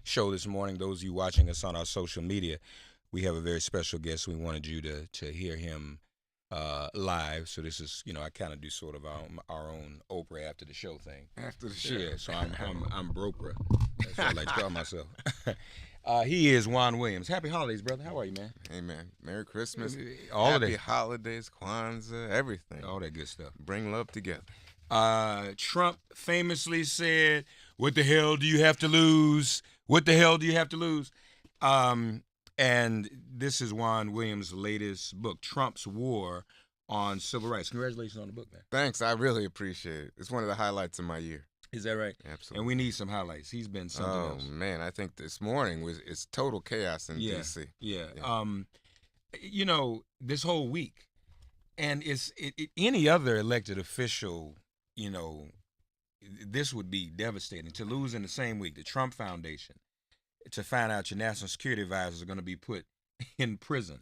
show this morning. Those of you watching us on our social media, we have a very special guest. We wanted you to hear him live. So this is, I kind of do sort of our own Oprah after the show thing. After the show. Yeah, so I'm Broprah. That's what I like to call myself. He is Juan Williams. Happy holidays, brother. How are you, man? Hey, man. Merry Christmas. All of Happy that. holidays, Kwanzaa, everything. All that good stuff. Bring love together. Trump famously said, "What the hell do you have to lose? What the hell do you have to lose?" And this is Juan Williams' latest book, Trump's War on Civil Rights. Congratulations on the book, man. Thanks. I really appreciate it. It's one of the highlights of my year. Is that right? Absolutely. And we need some highlights. He's been something else. Oh, man. I think this morning it's total chaos in D.C. Yeah. This whole week, and any other elected official, this would be devastating to lose in the same week. The Trump Foundation, to find out your national security advisors are going to be put in prison.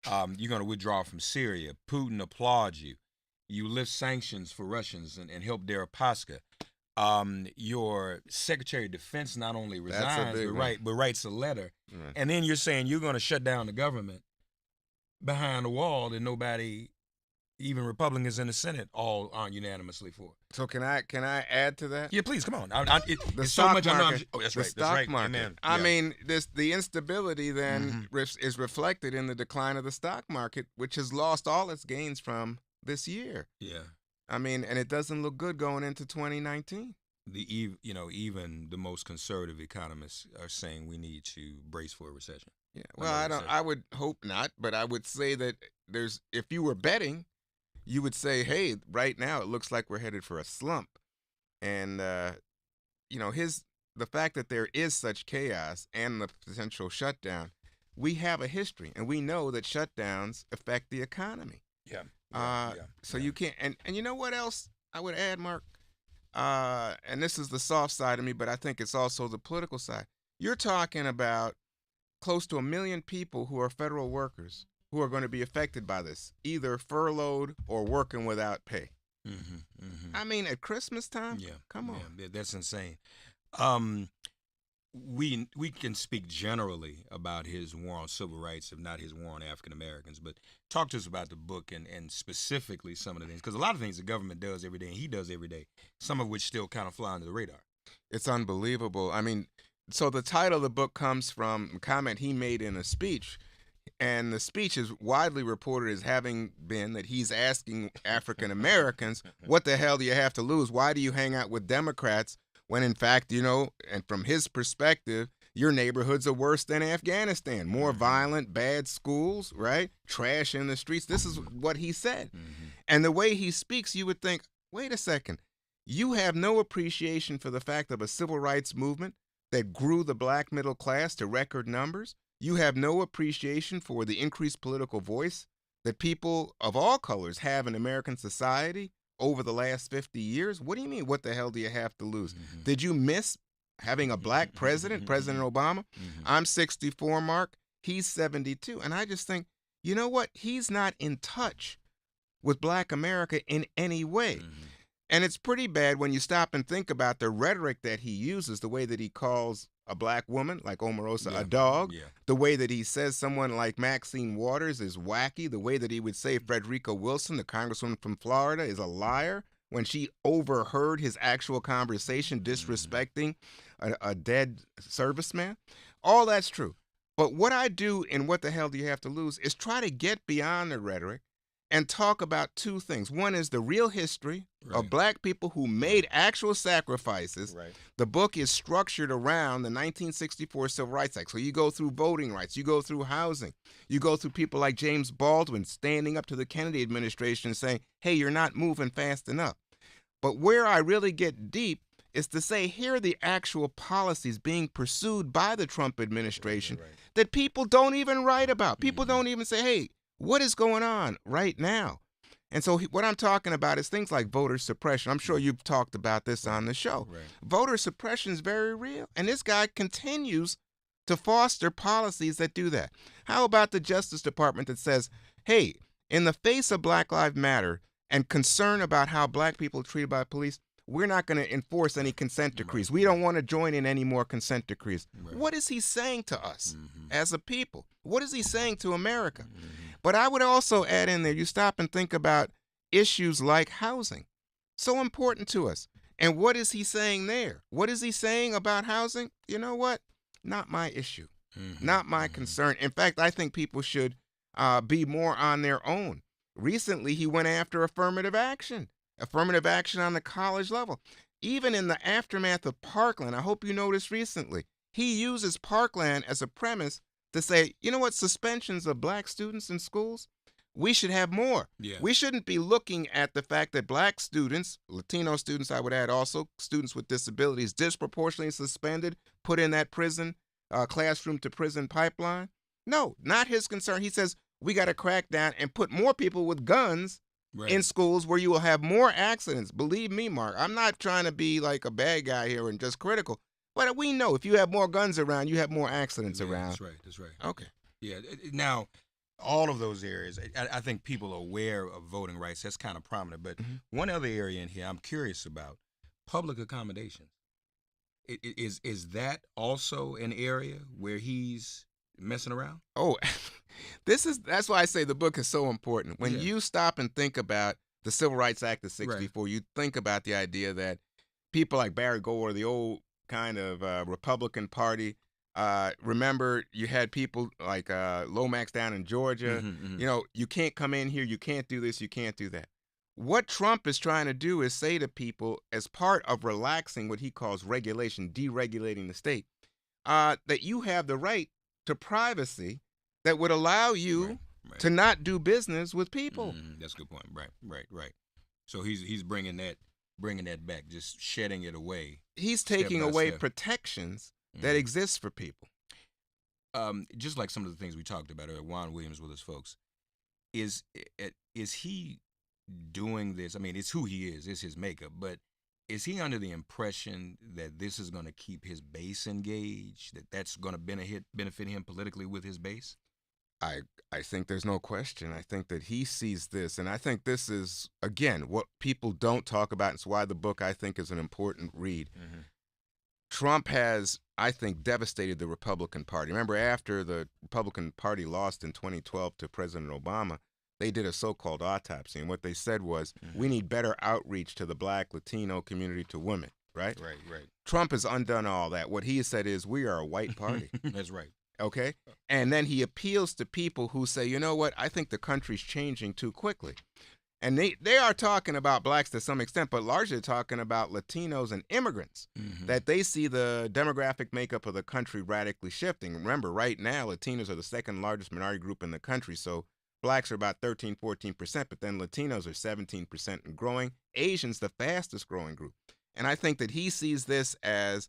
You're going to withdraw from Syria. Putin applauds you. You lift sanctions for Russians and help Deripaska. Your Secretary of Defense not only resigns but writes a letter, and then you're saying you're going to shut down the government behind the wall that nobody, even Republicans in the Senate, all aren't unanimously for. So can I add to that? Yeah, please come on. The it's stock so much. market. Oh, that's the right. stock That's right. market. Amen. I Yeah. mean, the instability then is reflected in the decline of the stock market, which has lost all its gains from this year. Yeah. I mean, and it doesn't look good going into 2019. Even the most conservative economists are saying we need to brace for a recession. Yeah. Well, I would hope not, but I would say that if you were betting, you would say, hey, right now it looks like we're headed for a slump. And, the fact that there is such chaos and the potential shutdown, we have a history, and we know that shutdowns affect the economy. Yeah. So you can't, and you know what else I would add, Mark? And this is the soft side of me, but I think it's also the political side. You're talking about close to 1 million people who are federal workers who are going to be affected by this, either furloughed or working without pay. I mean, at Christmas time? Yeah. Come on. Yeah, that's insane. We can speak generally about his war on civil rights, if not his war on African Americans, but talk to us about the book and specifically some of the things, because a lot of things the government does every day and he does every day, some of which still kind of fly under the radar. It's unbelievable. I mean, so the title of the book comes from a comment he made in a speech, and the speech is widely reported as having been that he's asking African Americans, what the hell do you have to lose? Why do you hang out with Democrats when, in fact, and from his perspective, your neighborhoods are worse than Afghanistan. More violent, bad schools, right? Trash in the streets. This is what he said. And the way he speaks, you would think, wait a second. You have no appreciation for the fact of a civil rights movement that grew the black middle class to record numbers. You have no appreciation for the increased political voice that people of all colors have in American society over the last 50 years. What do you mean, what the hell do you have to lose? Did you miss having a black president, President Obama? I'm 64, Mark. He's 72. And I just think, you know what? He's not in touch with black America in any way. And it's pretty bad when you stop and think about the rhetoric that he uses, the way that he calls a black woman like Omarosa a dog, the way that he says someone like Maxine Waters is wacky, the way that he would say Frederica Wilson, the congresswoman from Florida, is a liar when she overheard his actual conversation disrespecting a dead serviceman. All that's true. But what I do in What the Hell Do You Have to Lose is try to get beyond the rhetoric and talk about two things. One is the real history of black people who made actual sacrifices. The book is structured around the 1964 Civil Rights Act. So you go through voting rights, you go through housing, you go through people like James Baldwin standing up to the Kennedy administration saying, hey, you're not moving fast enough. But where I really get deep is to say, here are the actual policies being pursued by the Trump administration that people don't even write about. People don't even say, hey, what is going on right now? And so what I'm talking about is things like voter suppression. I'm sure you've talked about this on the show. Voter suppression is very real. And this guy continues to foster policies that do that. How about the Justice Department that says, hey, in the face of Black Lives Matter and concern about how black people are treated by police, we're not going to enforce any consent decrees. We don't want to join in any more consent decrees. Right. What is he saying to us as a people? What is he saying to America? But I would also add in there, you stop and think about issues like housing. So important to us. And what is he saying there? What is he saying about housing? You know what? Not my issue. Not my concern. In fact, I think people should be more on their own. Recently, he went after affirmative action on the college level. Even in the aftermath of Parkland, I hope you noticed recently, he uses Parkland as a premise to say, you know what, suspensions of black students in schools, we should have more. Yeah. We shouldn't be looking at the fact that black students, Latino students, I would add also, students with disabilities, disproportionately suspended, put in that prison, classroom to prison pipeline. No, not his concern. He says we got to crack down and put more people with guns in schools where you will have more accidents. Believe me, Mark, I'm not trying to be like a bad guy here and just critical, but we know if you have more guns around, you have more accidents around. That's right. Okay. Yeah. Now, all of those areas, I think people are aware of voting rights. That's kind of prominent. But one other area in here I'm curious about, public accommodations. Is that also an area where he's messing around? Oh, that's why I say the book is so important. When you stop and think about the Civil Rights Act of 64, you think about the idea that people like Barry Gold, the old kind of Republican Party, remember you had people like Lomax down in Georgia, you know, you can't come in here, you can't do this, you can't do that. What Trump is trying to do is say to people, as part of relaxing what he calls regulation, deregulating the state, that you have the right to privacy that would allow you to not do business with people. That's a good point. Right. So he's bringing that back, just shedding it away. He's taking away protections that exist for people. Just like some of the things we talked about, Juan Williams with his folks, is he doing this? I mean, it's who he is, it's his makeup, but is he under the impression that this is going to keep his base engaged, that's going to benefit him politically with his base? I think there's no question. I think that he sees this, and I think this is, again, what people don't talk about. It's why the book, I think, is an important read. Trump has, I think, devastated the Republican Party. Remember, after the Republican Party lost in 2012 to President Obama, they did a so-called autopsy, and what they said was, we need better outreach to the black, Latino community, to women, right? Right. Trump has undone all that. What he has said is, we are a white party. That's right. Okay? And then he appeals to people who say, you know what, I think the country's changing too quickly. And they are talking about blacks to some extent, but largely talking about Latinos and immigrants, that they see the demographic makeup of the country radically shifting. Remember, right now, Latinos are the second largest minority group in the country, so blacks are about 13, 14%, but then Latinos are 17% and growing. Asians, the fastest growing group. And I think that he sees this as,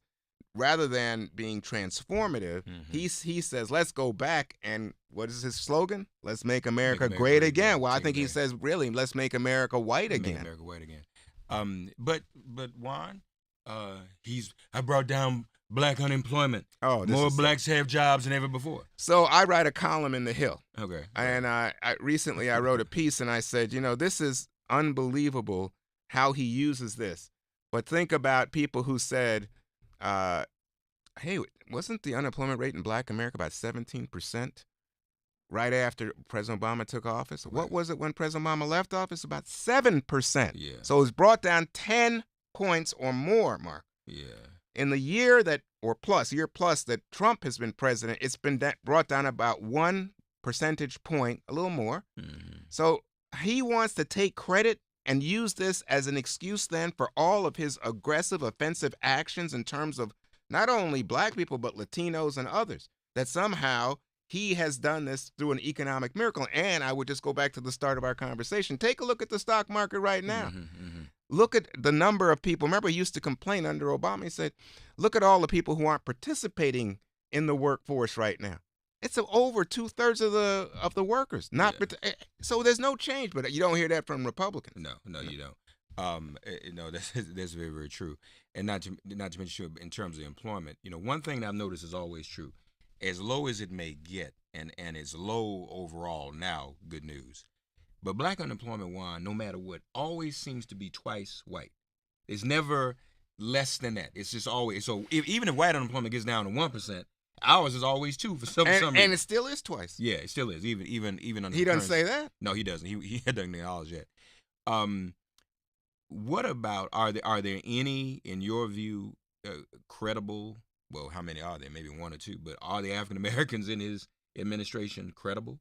rather than being transformative, he says, let's go back and, what is his slogan? Let's make America great again. Well, I think he says, really, let's make America white again. Make America white again. But Juan, I brought down black unemployment. More blacks have jobs than ever before. So I write a column in The Hill. Okay. And I recently wrote a piece and I said, you know, this is unbelievable how he uses this. But think about people who said, hey, wasn't the unemployment rate in black America about 17% right after President Obama took office? Right. What was it when President Obama left office? About 7%. Yeah. So it was brought down 10 points or more, Mark. Yeah. In the year plus that Trump has been president, it's been brought down about 1 percentage point, a little more. So he wants to take credit and use this as an excuse then for all of his aggressive, offensive actions in terms of not only black people, but Latinos and others, that somehow he has done this through an economic miracle. And I would just go back to the start of our conversation. Take a look at the stock market right now. Look at the number of people. Remember, he used to complain under Obama. He said, look at all the people who aren't participating in the workforce right now. It's over 2/3 of the workers. So there's no change, but you don't hear that from Republicans. No, you don't. No, that's very, very true. And not to mention in terms of employment, you know, one thing that I've noticed is always true. As low as it may get, and it's low overall now, good news. But black unemployment, Juan, no matter what, always seems to be twice white. It's never less than that. It's just always so. Even if white unemployment gets down to 1%, ours is always 2 for some reason. And it still is twice. Yeah, it still is. Even under he the doesn't say that. No, he doesn't. He doesn't acknowledge that. What about are there any in your view credible? Well, how many are there? Maybe 1 or 2. But are the African Americans in his administration credible?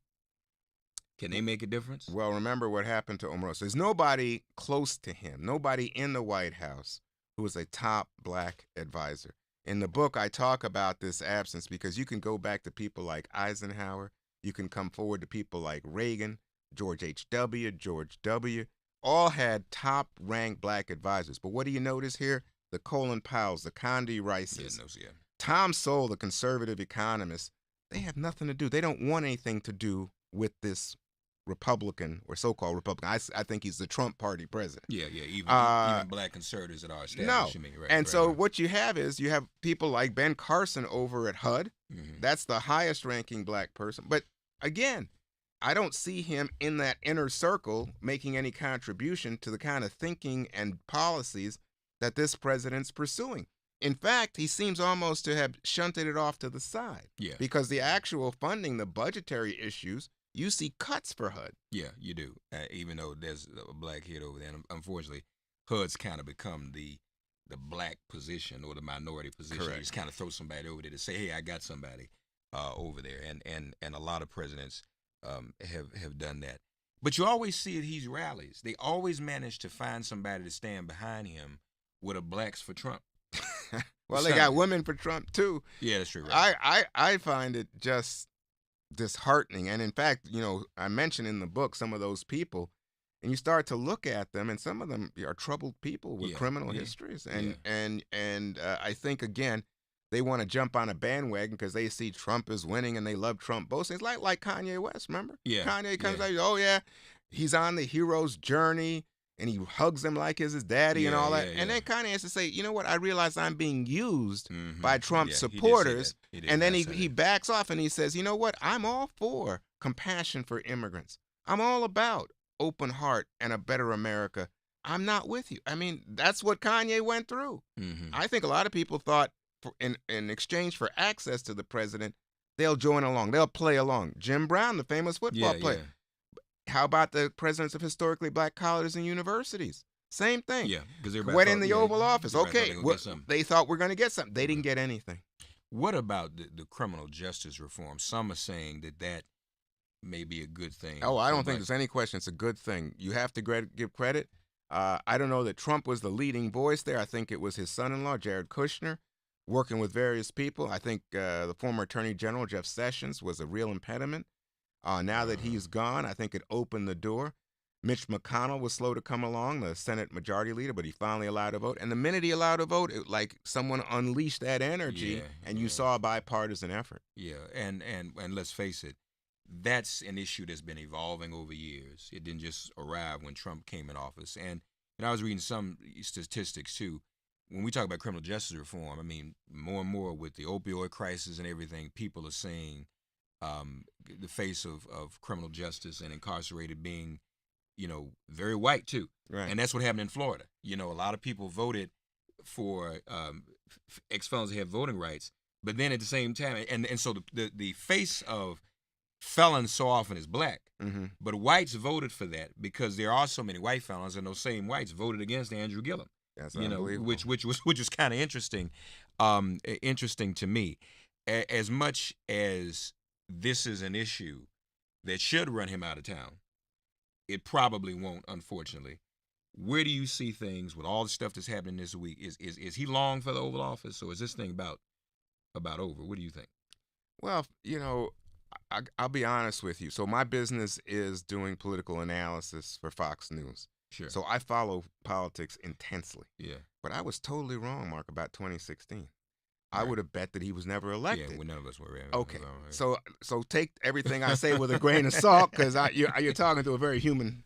Can they make a difference? Well, remember what happened to Omarosa. There's nobody close to him, nobody in the White House who is a top black advisor. In the book, I talk about this absence because you can go back to people like Eisenhower. You can come forward to people like Reagan, George H.W., George W. All had top-ranked black advisors. But what do you notice here? The Colin Powells, the Condi Rices, Tom Sowell, the conservative economist, they have nothing to do. They don't want anything to do with this Republican or so-called Republican. I think he's the Trump party president. Yeah. Even black conservatives that are established. No. So what you have is you have people like Ben Carson over at HUD. Mm-hmm. That's the highest-ranking black person. But again, I don't see him in that inner circle making any contribution to the kind of thinking and policies that this president's pursuing. In fact, he seems almost to have shunted it off to the side. Yeah. Because the actual funding, the budgetary issues, you see cuts for HUD. Yeah, you do. Even though there's a black head over there. And unfortunately, HUD's kind of become the black position or the minority position. Correct. You just kind of throw somebody over there to say, hey, I got somebody over there. And a lot of presidents have done that. But you always see at these rallies, they always manage to find somebody to stand behind him with a blacks for Trump. Well, they got women for Trump, too. Yeah, that's true. Right? I find it just disheartening. And in fact, I mentioned in the book some of those people, and you start to look at them, and some of them are troubled people with criminal histories. And I think, again, they want to jump on a bandwagon because they see Trump is winning and they love Trump boasting. It's like Kanye West, remember? Yeah. Kanye comes out, oh, yeah, he's on the hero's journey, and he hugs him like he's his daddy and all that. And then Kanye has to say, you know what, I realize I'm being used by Trump supporters. And then he backs off and he says, you know what, I'm all for compassion for immigrants. I'm all about open heart and a better America. I'm not with you. I mean, that's what Kanye went through. Mm-hmm. I think a lot of people thought in exchange for access to the president, they'll join along. They'll play along. Jim Brown, the famous football player. How about the presidents of historically black colleges and universities? Same thing. Yeah, because they're went in the Oval Office. Okay, they thought we're going to get something. They didn't get anything. What about the criminal justice reform? Some are saying that may be a good thing. Oh, I don't think there's any question. It's a good thing. You have to give credit. I don't know that Trump was the leading voice there. I think it was his son-in-law, Jared Kushner, working with various people. I think the former Attorney General, Jeff Sessions, was a real impediment. Now that he's gone, I think it opened the door. Mitch McConnell was slow to come along, the Senate Majority Leader, but he finally allowed a vote. And the minute he allowed a vote, like someone unleashed that energy, and you saw a bipartisan effort. Yeah, and let's face it, that's an issue that's been evolving over years. It didn't just arrive when Trump came in office. And I was reading some statistics, too. When we talk about criminal justice reform, I mean, more and more with the opioid crisis and everything, people are saying the face of criminal justice and incarcerated being, very white, too. Right. And that's what happened in Florida. A lot of people voted for ex-felons that have voting rights. But then at the same time, and so the face of felons so often is black, but whites voted for that because there are so many white felons, and those same whites voted against Andrew Gillum. That's unbelievable. Which was kind of interesting, interesting to me. As much as this is an issue that should run him out of town, it probably won't, unfortunately. Where do you see things with all the stuff that's happening this week? Is he long for the Oval Office, or is this thing about over? What do you think? Well, I'll be honest with you. So my business is doing political analysis for Fox News. Sure. So I follow politics intensely. Yeah. But I was totally wrong, Mark, about 2016. Right. I would have bet that he was never elected. Yeah, well, none of us were. Okay. So take everything I say with a grain of salt, because you're talking to a very human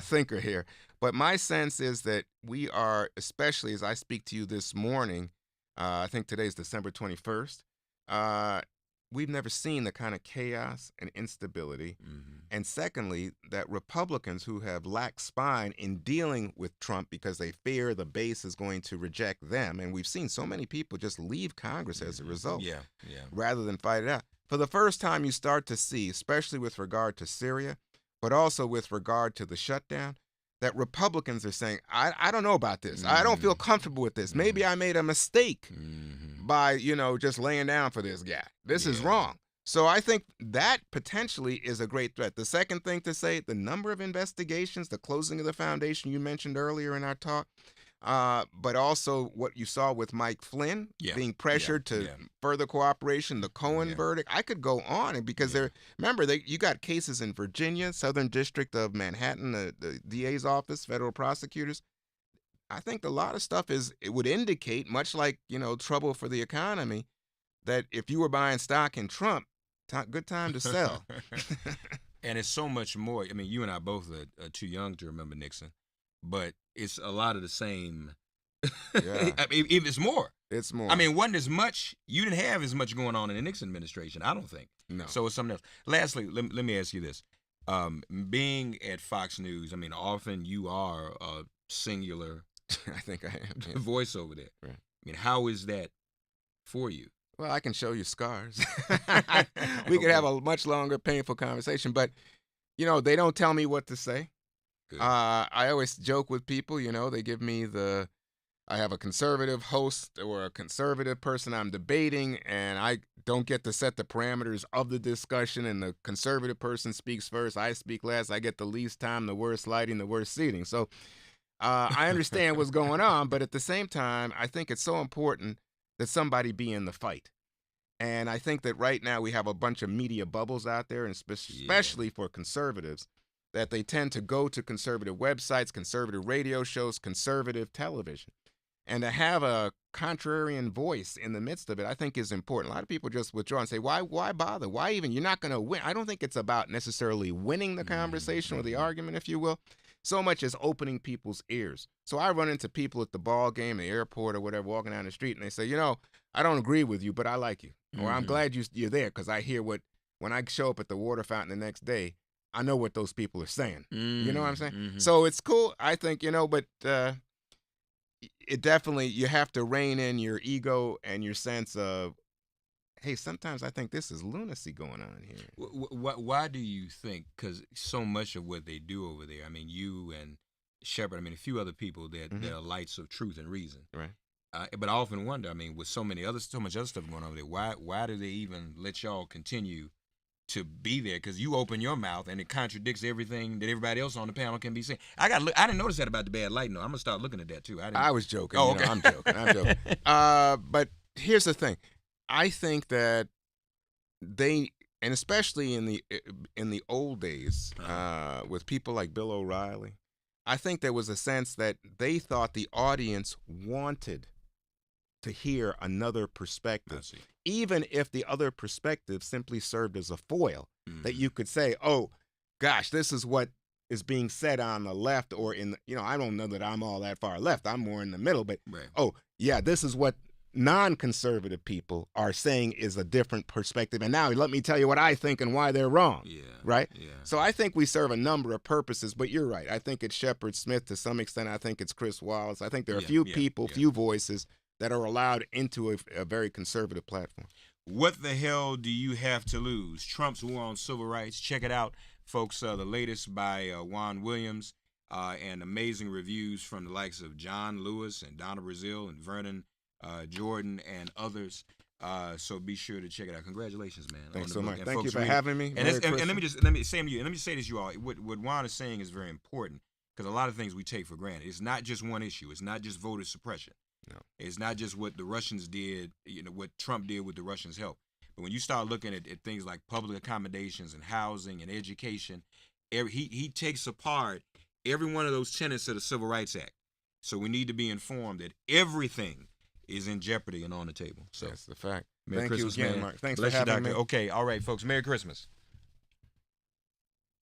thinker here. But my sense is that we are, especially as I speak to you this morning, I think today is December 21st, we've never seen the kind of chaos and instability. And secondly, that Republicans who have lacked spine in dealing with Trump because they fear the base is going to reject them. And we've seen so many people just leave Congress as a result rather than fight it out. For the first time, you start to see, especially with regard to Syria, but also with regard to the shutdown, that Republicans are saying, I don't know about this. I don't feel comfortable with this. Maybe I made a mistake by, just laying down for this guy. This is wrong. So I think that potentially is a great threat. The second thing to say, the number of investigations, the closing of the foundation you mentioned earlier in our talk, but also what you saw with Mike Flynn being pressured to further cooperation, the Cohen verdict. I could go on because you got cases in Virginia, Southern District of Manhattan, the DA's office, federal prosecutors. I think a lot of stuff it would indicate, much like, trouble for the economy, that if you were buying stock in Trump, good time to sell. And it's so much more. I mean, you and I both are too young to remember Nixon, but it's a lot of the same. Yeah. I mean, it's more. It's more. I mean, wasn't as much. You didn't have as much going on in the Nixon administration, I don't think. No. So it's something else. Lastly, let me ask you this. Being at Fox News, I mean, often you are a singular I think I am. voice over there. Right. I mean, how is that for you? Well, I can show you scars. We could have a much longer, painful conversation, but, they don't tell me what to say. Good. I always joke with people, they give me I have a conservative host or a conservative person I'm debating, and I don't get to set the parameters of the discussion, and the conservative person speaks first, I speak last, I get the least time, the worst lighting, the worst seating. So I understand what's going on, but at the same time, I think it's so important that somebody be in the fight. And I think that right now we have a bunch of media bubbles out there, and especially for conservatives, that they tend to go to conservative websites, conservative radio shows, conservative television. And to have a contrarian voice in the midst of it, I think is important. A lot of people just withdraw and say, why bother? Why even? You're not going to win. I don't think it's about necessarily winning the conversation or the argument, if you will, so much as opening people's ears. So I run into people at the ball game, the airport, or whatever, walking down the street, and they say, I don't agree with you, but I like you. Or I'm glad you're there because I hear when I show up at the water fountain the next day, I know what those people are saying. You know what I'm saying? So it's cool, I think, but it definitely, you have to rein in your ego and your sense of, hey, sometimes I think this is lunacy going on here. Why do you think, because so much of what they do over there, I mean, you and Shepard, I mean, a few other people, they're lights of truth and reason. Right. But I often wonder, I mean, with so much other stuff going on over there, why do they even let y'all continue to be there? Because you open your mouth and it contradicts everything that everybody else on the panel can be saying. I didn't notice that about the bad lighting, though. I'm gonna start looking at that too. I was joking. Oh, okay. I'm joking. But here's the thing. I think that and especially in the old days, with people like Bill O'Reilly, I think there was a sense that they thought the audience wanted to hear another perspective, even if the other perspective simply served as a foil, that you could say, oh, gosh, this is what is being said on the left, or I don't know that I'm all that far left. I'm more in the middle, but, oh, yeah, this is what non-conservative people are saying is a different perspective. And now let me tell you what I think and why they're wrong. Yeah. Right? Yeah. So I think we serve a number of purposes, but you're right. I think it's Shepard Smith to some extent. I think it's Chris Wallace. I think there are few voices that are allowed into a very conservative platform. What the hell do you have to lose? Trump's War on Civil Rights. Check it out, folks. The latest by Juan Williams, and amazing reviews from the likes of John Lewis and Donna Brazil and Vernon Jordan and others. So be sure to check it out. Congratulations, man. Thanks so much. Thank you for having me. And let me say this, you all. What Juan is saying is very important, because a lot of things we take for granted. It's not just one issue. It's not just voter suppression. No. It's not just what the Russians did, what Trump did with the Russians' help. But when you start looking at things like public accommodations and housing and education, he takes apart every one of those tenets of the Civil Rights Act. So we need to be informed that everything is in jeopardy and on the table. So that's the fact. Merry Thank Christmas, you again, man. Mark. Thanks Bless for having you, me. Okay, all right, folks. Merry Christmas.